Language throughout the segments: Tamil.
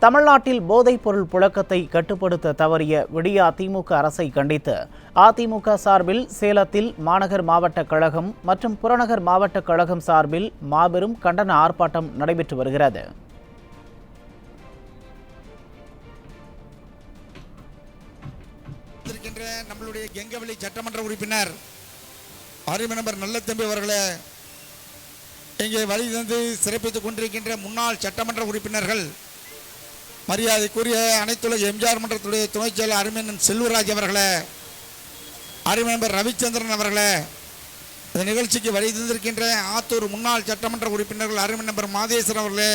தமிழ்நாட்டில் போதைப்பொருள் புழக்கத்தை கட்டுப்படுத்த தவறிய விடியா திமுக அரசை கண்டித்து அதிமுக சார்பில் சேலத்தில் மாநகர் மாவட்ட கழகம் மற்றும் புறநகர் மாவட்ட கழகம் சார்பில் மாபெரும் கண்டன ஆர்ப்பாட்டம் நடைபெற்று வருகிறது. நம்மளுடைய கெங்கவெளி சட்டமன்ற உறுப்பினர் அருமை நண்பர் நல்லதம்பி அவர்களே, இங்கே வழி தந்து சிறப்பித்துக் கொண்டிருக்கின்ற முன்னாள் சட்டமன்ற உறுப்பினர்கள், மரியாதைக்குரிய அனைத்துலக எம்ஜிஆர் மன்றத்துடைய துணைச் செயலர் அருமையன் செல்வராஜ் அவர்களே, அருமை நண்பர் ரவிச்சந்திரன் அவர்களே, இந்த நிகழ்ச்சிக்கு வழி தந்திருக்கின்ற ஆத்தூர் முன்னாள் சட்டமன்ற உறுப்பினர்கள் அருமை நண்பர் மாதேஸ்வரன் அவர்களே,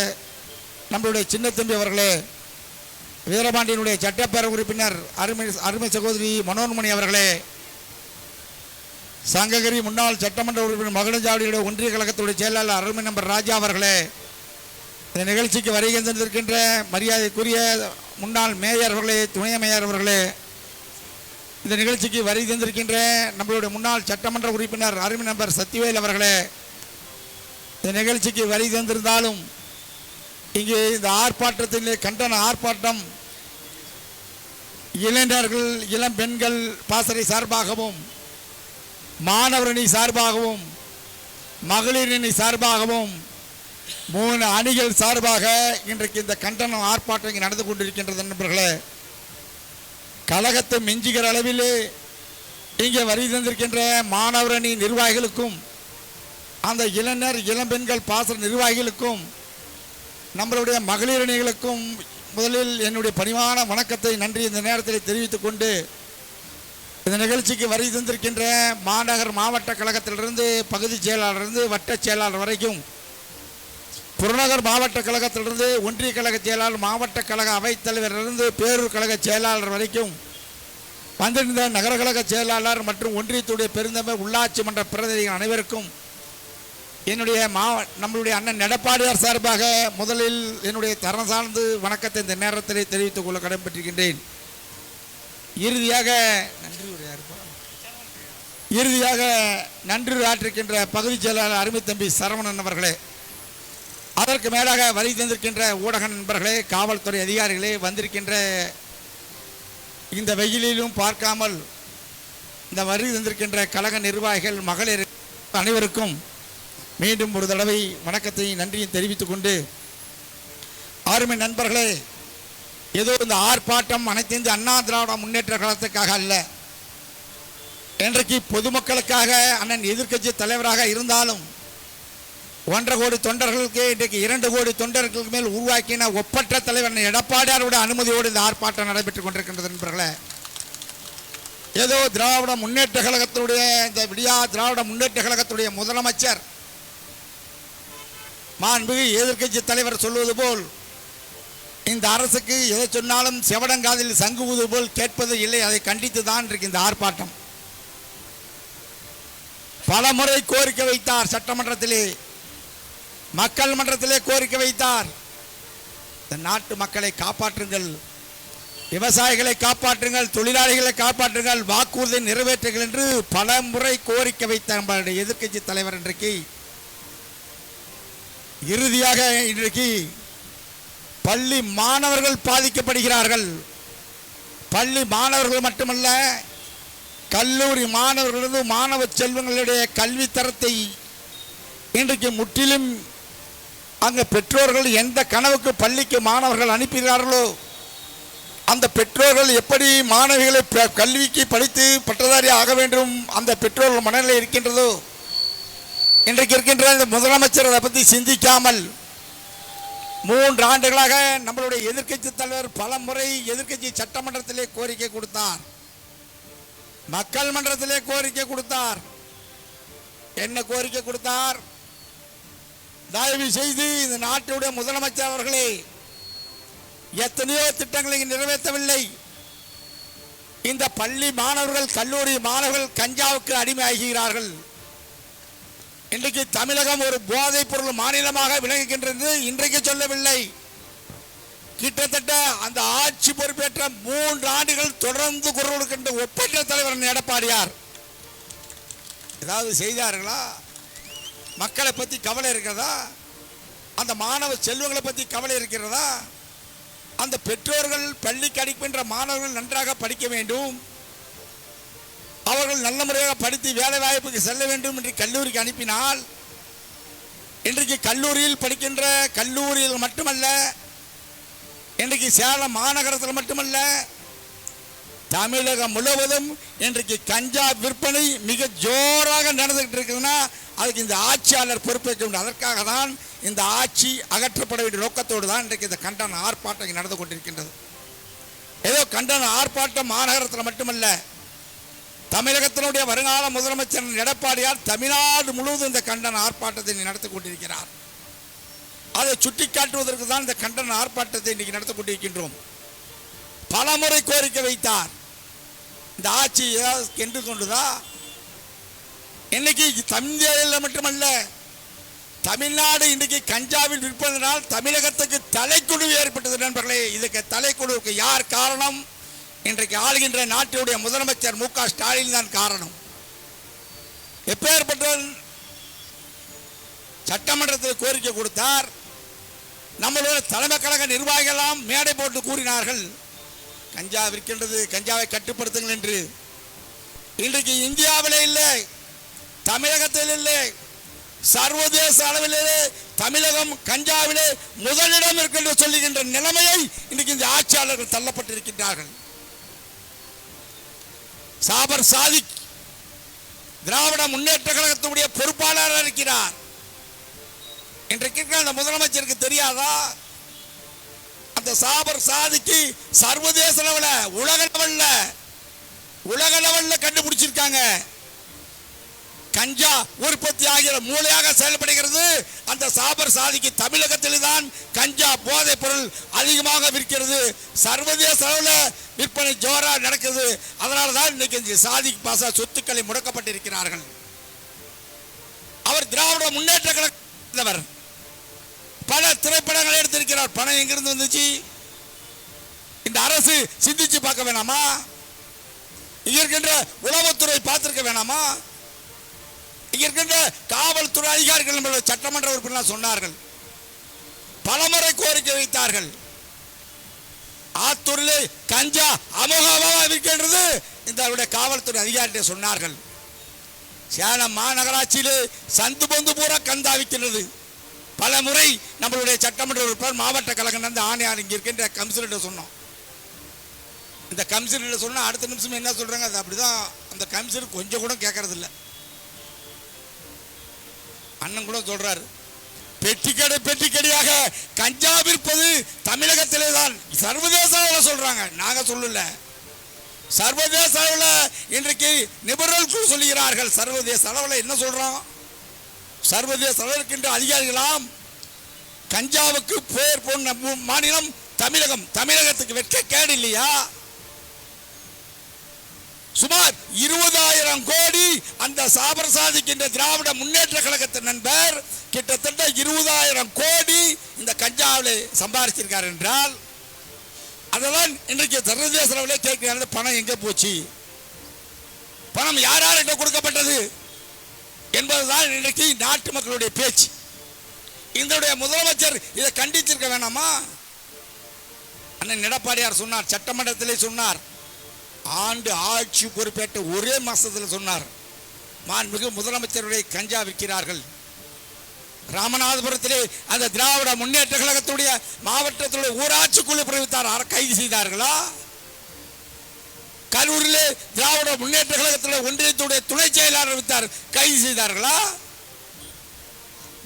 நம்மளுடைய சின்னத்தம்பி அவர்களே, வீரபாண்டியனுடைய சட்டப்பேரவை உறுப்பினர் அருமை சகோதரி மனோன்மணி அவர்களே, சங்ககிரி முன்னாள் சட்டமன்ற உறுப்பினர் மகுடஞ்சாவடியுடைய ஒன்றிய கழகத்துடைய செயலாளர் அருமை நண்பர் ராஜா அவர்களே, இந்த நிகழ்ச்சிக்கு வருகை தந்திருக்கின்ற மரியாதைக்குரிய முன்னாள் மேயர் அவர்களே, துணை மேயர் அவர்களே, இந்த நிகழ்ச்சிக்கு வருகை தந்திருக்கின்ற நம்மளுடைய முன்னாள் சட்டமன்ற உறுப்பினர் அருமை நண்பர் சத்திவேல் அவர்களே, இந்த நிகழ்ச்சிக்கு வருகை தந்திருந்தாலும் இங்கே இந்த ஆர்ப்பாட்டத்திலே கண்டன ஆர்ப்பாட்டம் இளைஞர்கள், இளம் பெண்கள் பாசறை சார்பாகவும், மாணவரணி சார்பாகவும், மகளிரணி சார்பாகவும் 3 அணிகள் சார்பாக இன்றைக்கு இந்த கண்டன ஆர்ப்பாட்டம் இங்கே நடந்து கொண்டிருக்கின்றது. நண்பர்களே, கழகத்தை மிஞ்சுகிற அளவிலே இங்கே வருகை தந்திருக்கின்ற மாணவரணி நிர்வாகிகளுக்கும், அந்த இளைஞர் இளம்பெண்கள் பாசறை நிர்வாகிகளுக்கும், நம்மளுடைய மகளிரணிகளுக்கும் முதலில் என்னுடைய பணிவான வணக்கத்தை, நன்றி இந்த நேரத்தில் தெரிவித்துக் கொண்டு, இந்த நிகழ்ச்சிக்கு வருகை தந்திருக்கின்ற மாநகர் மாவட்ட கழகத்திலிருந்து பகுதி செயலாளரிலிருந்து வட்ட செயலாளர் வரைக்கும், புறநகர் மாவட்ட கழகத்திலிருந்து ஒன்றிய கழக செயலாளர், மாவட்ட கழக அவைத்தலைவரிலிருந்து பேரூர் கழக செயலாளர் வரைக்கும் வந்திருந்த நகர கழக செயலாளர் மற்றும் ஒன்றியத்துடைய பெருந்தமை உள்ளாட்சி மன்ற பிரதிநிதிகள் அனைவருக்கும் என்னுடைய நம்மளுடைய அண்ணன் எடப்பாடியார் சார்பாக முதலில் என்னுடைய தரம் சார்ந்து வணக்கத்தை இந்த நேரத்தில் தெரிவித்துக் கொள்ள கடமைப்பட்டிருக்கின்றேன். இறுதியாக நன்றி ஆற்றிருக்கின்ற பகுதி செயலாளர் அருமை தம்பி சரவணன் அவர்களே, அதற்கு மேலாக வருகை தந்திருக்கின்ற ஊடக நண்பர்களே, காவல்துறை அதிகாரிகளே, வந்திருக்கின்ற இந்த வெயிலிலும் பார்க்காமல் இந்த வருகை தந்திருக்கின்ற கழக நிர்வாகிகள், மகளிர் அனைவருக்கும் மீண்டும் ஒரு தடவை வணக்கத்தையும் நன்றியும் தெரிவித்துக் கொண்டு, அருமை நண்பர்களே, ஏதோ இந்த ஆர்ப்பாட்டம் அனைத்து இந்திய அண்ணா திராவிட முன்னேற்ற கழகத்துக்காக அல்ல, இன்றைக்கு பொதுமக்களுக்காக அண்ணன் எதிர்க்கட்சி தலைவராக இருந்தாலும் 1.5 கோடி தொண்டர்களுக்கு இன்றைக்கு 2 கோடி தொண்டர்களுக்கு மேல் உருவாக்கின ஒப்பற்ற தலைவர் எடப்பாடியாருடைய அனுமதியோடு இந்த ஆர்ப்பாட்டம் நடைபெற்றுக் கொண்டிருக்கின்றது. நண்பர்களே, ஏதோ திராவிட முன்னேற்ற கழகத்தினுடைய இந்த விடியா திராவிட முன்னேற்ற கழகத்துடைய முதலமைச்சர் மாண்புமிகு எதிர்க்கட்சி தலைவர் சொல்வது போல் இந்த அரசுக்கு எதை சொன்னாலும் செவடங்காதில் சங்குவது போல் கேட்பது இல்லை. அதை கண்டித்து தான் இருக்கு இந்த ஆர்ப்பாட்டம். பல முறை கோரிக்கை வைத்தார், சட்டமன்றத்திலே, மக்கள் மன்றத்திலே கோரிக்கை வைத்தார். இந்த நாட்டு மக்களை காப்பாற்றுங்கள், விவசாயிகளை காப்பாற்றுங்கள், தொழிலாளிகளை காப்பாற்றுங்கள், வாக்குறுதியை நிறைவேற்றுங்கள் என்று பல முறை கோரிக்கை வைத்த நம்மளுடைய எதிர்க்கட்சி தலைவர் இன்றைக்கு இறுதியாக இன்றைக்கு பள்ளி மாணவர்கள் பாதிக்கப்படுகிறார்கள். பள்ளி மாணவர்கள் மட்டுமல்ல, கல்லூரி மாணவர்களது மாணவ செல்வங்களுடைய கல்வி தரத்தை இன்றைக்கு முற்றிலும் அங்கே பெற்றோர்கள் எந்த கனவுக்கு பள்ளிக்கு மாணவர்கள் அனுப்புகிறார்களோ, அந்த பெற்றோர்கள் எப்படி மாணவிகளை கல்விக்கு படித்து பட்டதாரி ஆக வேண்டும் அந்த பெற்றோர்கள் மனநிலை இருக்கின்றதோ, இன்றைக்கு இருக்கின்ற இந்த முதலமைச்சர் அதை பற்றி சிந்திக்காமல் 3 ஆண்டுகளாக நம்மளுடைய எதிர்க்கட்சி தலைவர் பல முறை எதிர்க்கட்சி சட்டமன்றத்திலே கோரிக்கை கொடுத்தார், மக்கள் மன்றத்திலே கோரிக்கை கொடுத்தார். என்ன கோரிக்கை கொடுத்தார்? தயவு செய்து இந்த நாட்டுடைய முதலமைச்சர் அவர்களே, எத்தனையோ திட்டங்களை நிறைவேற்றவில்லை. இந்த பள்ளி மாணவர்கள், கல்லூரி மாணவர்கள் கஞ்சாவுக்கு அடிமையாகிறார்கள். இன்றைக்கு தமிழகம் ஒரு போதைப் பொருள் மாநிலமாக விளங்குகின்றது. இன்றைக்கு சொல்லவில்லை, கிட்டத்தட்ட அந்த ஆட்சி பொறுப்பேற்ற 3 ஆண்டுகள் தொடர்ந்து குரல் கொடுக்கின்ற ஒப்பற்ற தலைவர் எடப்பாடியார் ஏதாவது செய்தார்களா? மக்களை பற்றி கவலை இருக்கிறதா? அந்த மாணவ செல்வங்களை பற்றி கவலை இருக்கிறதா? அந்த பெற்றோர்கள் பள்ளிக்கு அனுப்புகின்ற மாணவர்கள் நன்றாக படிக்க வேண்டும், அவர்கள் நல்ல முறையாக படித்து வேலை வாய்ப்புக்கு செல்ல வேண்டும் என்று கல்லூரிக்கு அனுப்பினால், இன்றைக்கு கல்லூரியில் படிக்கின்ற கல்லூரியில் மட்டுமல்ல, இன்றைக்கு சேலம் மாநகரத்தில் மட்டுமல்ல, தமிழகம் முழுவதும் இன்றைக்கு கஞ்சா விற்பனை மிக ஜோராக நடந்துகிட்டு இருக்குதுன்னா அதுக்கு இந்த ஆட்சியாளர் பொறுப்பேற்க வேண்டும். அதற்காக தான் இந்த ஆட்சி அகற்றப்பட வேண்டிய நோக்கத்தோடு தான் இன்றைக்கு இந்த கண்டன ஆர்ப்பாட்டம் நடந்து கொண்டிருக்கின்றது. ஏதோ கண்டன ஆர்ப்பாட்டம் மாநகரத்தில் மட்டுமல்ல, தமிழகத்தினுடைய வருங்கால முதலமைச்சர் எடப்பாடியார் தமிழ்நாடு முழுவதும் இந்த கண்டன ஆர்ப்பாட்டத்தை நடத்தி கொண்டிருக்கிறார். அதை சுட்டிக்காட்டுவதற்கு தான் இந்த கண்டன ஆர்ப்பாட்டத்தை இன்றைக்கு நடத்தி கொண்டிருக்கின்றோம். பலமுறை கோரிக்கை வைத்தார். இந்த ஆட்சி ஏதாவது கென்று கொண்டுதா? இன்னைக்கு தமிழ்நாட்டில் மட்டுமல்ல, தமிழ்நாடு இன்றைக்கு கஞ்சாவில் விற்பதனால் தமிழகத்துக்கு தலைக்குழு ஏற்பட்டது. நண்பர்களே, இதுக்கு தலைக்குழுவுக்கு யார் காரணம்? இன்றைக்கு ஆளுகின்ற நாட்டினுடைய முதலமைச்சர் மு க ஸ்டாலின் தான் காரணம். எப்பேற்பட்ட சட்டமன்றத்தில் கோரிக்கை கொடுத்தார். நம்மளுடைய தலைமை கழக நிர்வாகிகள் மேடை போட்டு கூறினார்கள், கஞ்சா விற்கின்றது, கஞ்சாவை கட்டுப்படுத்துங்கள் என்று. இன்றைக்கு இந்தியாவிலே இல்லை, தமிழகத்தில் இல்லை, சர்வதேச அளவிலே தமிழகம் கஞ்சாவிலே முதலிடம் இருக்கின்ற சொல்லுகின்ற நிலைமையை இன்றைக்கு இந்த ஆட்சியாளர்கள் தள்ளப்பட்டிருக்கின்றார்கள். சாபர் சாதிக் திராவிட முன்னேற்ற கழகத்துடைய பொறுப்பாளராக இருக்கிறார். இன்றைக்கு அந்த முதலமைச்சருக்கு தெரியாதா? அந்த சாபர் சாதிக்கு சர்வதேச லெவலில் உலக லெவலில் கண்டுபிடிச்சிருக்காங்க. கஞ்சா உற்பத்தி ஆகிய மூளையாக செயல்படுகிறது. அந்த சாபர் சாதிக்கு தமிழகத்தில் தான் கஞ்சா போதைப் பொருள் அதிகமாக விற்கிறது. சர்வதேச அளவில் விற்பனை ஜோரா நடக்குது. அதனால தான் இன்னைக்கு சாதிக் பாசா சொத்துக்களை முடக்கப்பட்டிருக்கிறார்கள். அவர் திராவிட முன்னேற்ற கழகத்தவர், பல திரைப்படங்களை எடுத்திருக்கிறார். பணம் எங்கிருந்து வந்துச்சு? இந்த அரசு சிந்திச்சு பார்க்க வேணாமா? இங்க இருக்கின்ற உளவுத்துறை பார்த்திருக்க வேணாமா? இங்க இருக்கின்ற காவல்துறை அதிகாரிகள் நம்மளுடைய சட்டமன்ற உறுப்பினர் சொன்னார்கள், பலமுறை கோரிக்கை வைத்தார்கள். ஆத்தூரிலே கஞ்சா அமோகமாக இருக்கின்றது இந்த காவல்துறை அதிகாரிகள் சொன்னார்கள். சேலம் மாநகராட்சியிலே சந்து பொந்து பூரா கந்தா விற்கின்றது. பல முறை நம்மளுடைய சட்டமன்ற உறுப்பினர் மாவட்ட கழகம் அந்த ஆணையாளர் இங்கே இருக்கின்ற கமிஷனர் சொன்னோம். இந்த கமிஷனர் சொன்னா அடுத்த நிமிஷம் என்ன சொல்றாங்க, அது அப்படிதான். அந்த கமிஷனர் கொஞ்சம் கூட கேட்கறது இல்லை. அண்ணன் கூட சொல்றாரு, பெட்டிக்கடையாக கஞ்சா விற்பது தமிழகத்திலே தான். சர்வதேச அளவில் சொல்றாங்க, நாங்க சொல்லல. சர்வதேச அளவில் இன்றைக்கு நிபுணர்கள் சொல்லுகிறார்கள். சர்வதேச அளவில் என்ன சொல்றோம்? சர்வதேச அளவில் இருக்கின்ற அதிகாரிகளாம் கஞ்சாவுக்கு பேர் போன மாநிலம் தமிழகம். தமிழகத்துக்கு வெட்க கேடு இல்லையா? சுமார் 20,000 கோடி அந்த சாபர் சாதிக்கின்ற திராவிட முன்னேற்ற கழகத்தின் நண்பர் கிட்டத்தட்ட 20,000 கோடி இந்த கஞ்சாவில் சம்பாதிச்சிருக்கார் என்றால், அதெல்லாம் இன்றைக்கு சர்வதேச அளவில் கேட்கிற பணம் எங்கே போச்சு, பணம் யார்கிட்ட கொடுக்கப்பட்டது என்பதுதான் இன்றைக்கு நாட்டு மக்களுடைய பேச்சு. இந்த முதலமைச்சர் இதை கண்டிச்சிருக்க வேணாமா? அண்ணன் எடப்பாடியார் சொன்னார், சட்டமன்றத்திலே சொன்னார், ஆண்டு ஆட்சி பொறுப்பேற்ற ஒரே மாசத்தில் சொன்னார், மாண்புமிகு முதலமைச்சருடைய கஞ்சா விற்கிறார்கள். ராமநாதபுரத்திலே அந்த திராவிட முன்னேற்ற கழகத்துடைய மாவட்டத்துடைய ஊராட்சி குழு பிரிவித்தார், கைது செய்தார்களா? கரூரிலே திராவிட முன்னேற்ற கழகத்துடைய ஒன்றியத்துடைய துணை செயலாளர் வித்தார், கைது செய்தார்களா?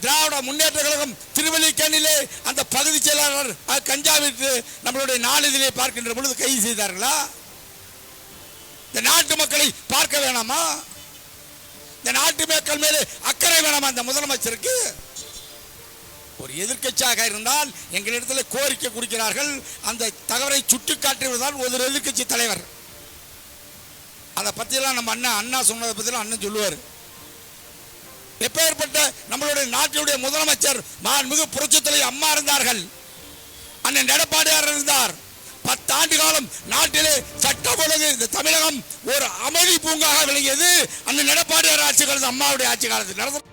திராவிட முன்னேற்ற கழகம் திருவல்லிக்கேணியிலே அந்த பகுதி செயலாளர் கஞ்சா விற்று நம்மளுடைய நாளிதழை பார்க்கின்ற பொழுது கைது செய்தார்களா? இந்த நாட்டு மக்களை பார்க்க வேணாமா? இந்த நாட்டு மக்கள் மேலே அக்கறை வேணாமா இந்த முதலமைச்சருக்கு? ஒரு எதிர்க்கட்சியாக இருந்தால் எங்களிடத்தில் கோரிக்கை கொடுக்கிறார்கள், அந்த தகவலை சுட்டிக்காட்டுவதுதான் ஒரு எதிர்க்கட்சி தலைவர். அதை பற்றியெல்லாம் நம்ம அண்ணா சொன்னதை பற்றியெல்லாம் அண்ணன் சொல்லுவார். எப்பேற்பட்ட நம்மளுடைய நாட்டினுடைய முதலமைச்சர் மாண்புமிகு புரட்சித் தலைவர் அம்மா இருந்தார்கள், அண்ணன் எடப்பாடியார் இருந்தார். 10 ஆண்டு காலம் நாட்டிலே சட்டம் ஒழுங்கு இந்த தமிழகம் ஒரு அமைதி பூங்காக விளங்கியது அண்ணன் எடப்பாடியார் ஆட்சி காலத்தில், அம்மாவுடைய ஆட்சி காலத்தில் நடந்த